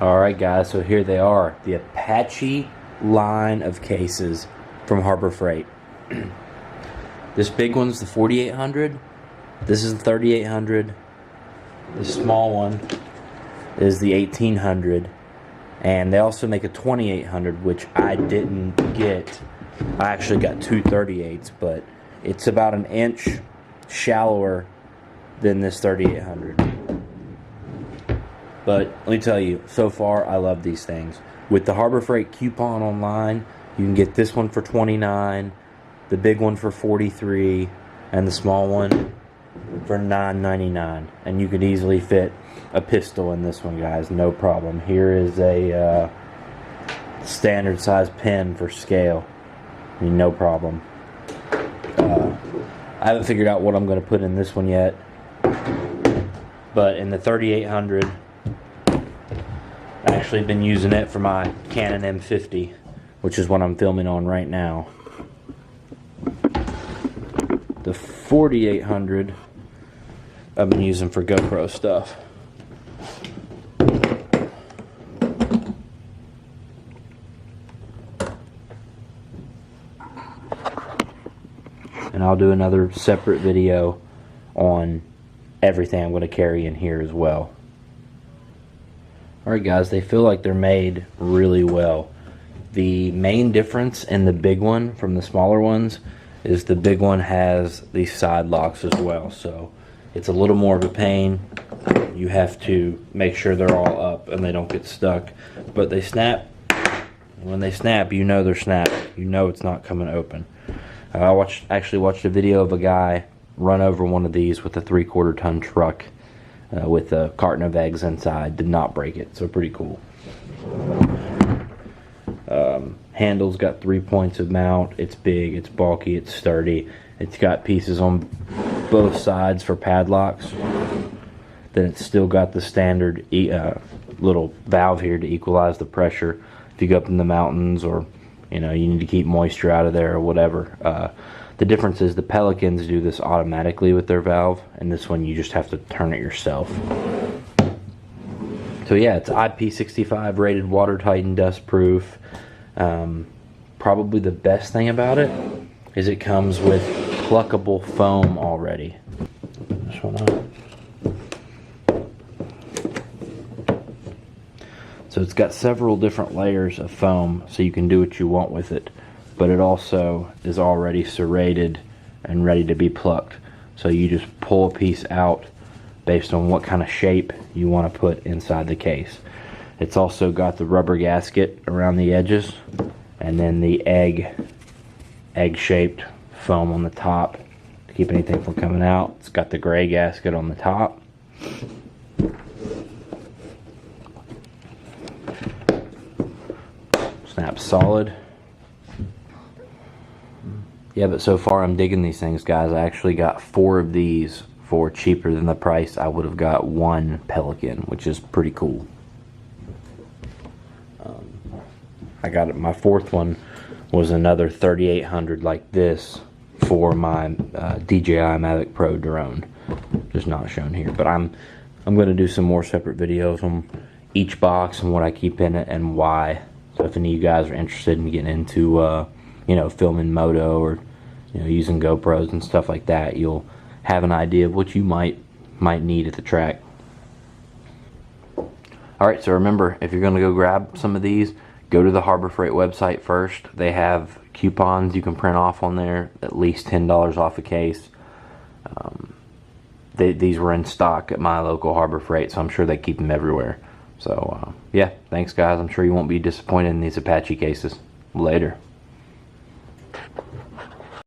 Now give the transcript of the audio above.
Alright guys, so here they are, the Apache line of cases from Harbor Freight. This big one's the 4800, this is the 3800, the small one is the 1800, and they also make a 2800, which I didn't get. I actually got two 38s, but it's about an inch shallower than this 3800. But let me tell you, so far I love these things. With the Harbor Freight coupon online, you can get this one for $29, the big one for $43, and the small one for $9.99. And you could easily fit a pistol in this one, guys, no problem. Here is a standard size pen for scale. I mean, no problem. I haven't figured out what I'm going to put in this one yet, but in the 3800, I've actually been using it for my Canon M50, which is what I'm filming on right now. The 4800 I've been using for GoPro stuff. And I'll do another separate video on everything I'm going to carry in here as well. Alright guys, they feel like they're made really well. The main difference in the big one from the smaller ones is the big one has these side locks as well, so it's a little more of a pain. You have to make sure they're all up and they don't get stuck, but they snap. When they snap, you know they're snapped. You know it's not coming open. I actually watched a video of a guy run over one of these with a 3/4 ton truck with a carton of eggs inside. Did not break it, so pretty cool. Handle's got 3 points of mount. It's big, it's bulky, it's sturdy. It's got pieces on both sides for padlocks. Then it's still got the standard little valve here to equalize the pressure if you go up in the mountains, or you know, you need to keep moisture out of there or whatever. The difference is the Pelicans do this automatically with their valve, and this one you just have to turn it yourself. So yeah, it's IP65 rated, watertight and dust proof. Probably the best thing about it is it comes with pluggable foam already. This one up. So it's got several different layers of foam, so you can do what you want with it. But it also is already serrated and ready to be plucked. So you just pull a piece out based on what kind of shape you want to put inside the case. It's also got the rubber gasket around the edges, and then the egg-shaped foam on the top to keep anything from coming out. It's got the gray gasket on the top. Snaps solid. Yeah, but so far I'm digging these things, guys. I actually got 4 of these for cheaper than the price I would have got one Pelican, which is pretty cool. I got it. My 4th one was another 3800 like this for my DJI Mavic Pro drone. Just not shown here, but I'm going to do some more separate videos on each box and what I keep in it and why. So if any of you guys are interested in getting into you know, filming moto or you know, using GoPros and stuff like that, you'll have an idea of what you might need at the track. Alright, so remember, if you're going to go grab some of these, go to the Harbor Freight website first. They have coupons you can print off on there, at least $10 off a case. These were in stock at my local Harbor Freight, so I'm sure they keep them everywhere. So yeah, thanks guys. I'm sure you won't be disappointed in these Apache cases. Later.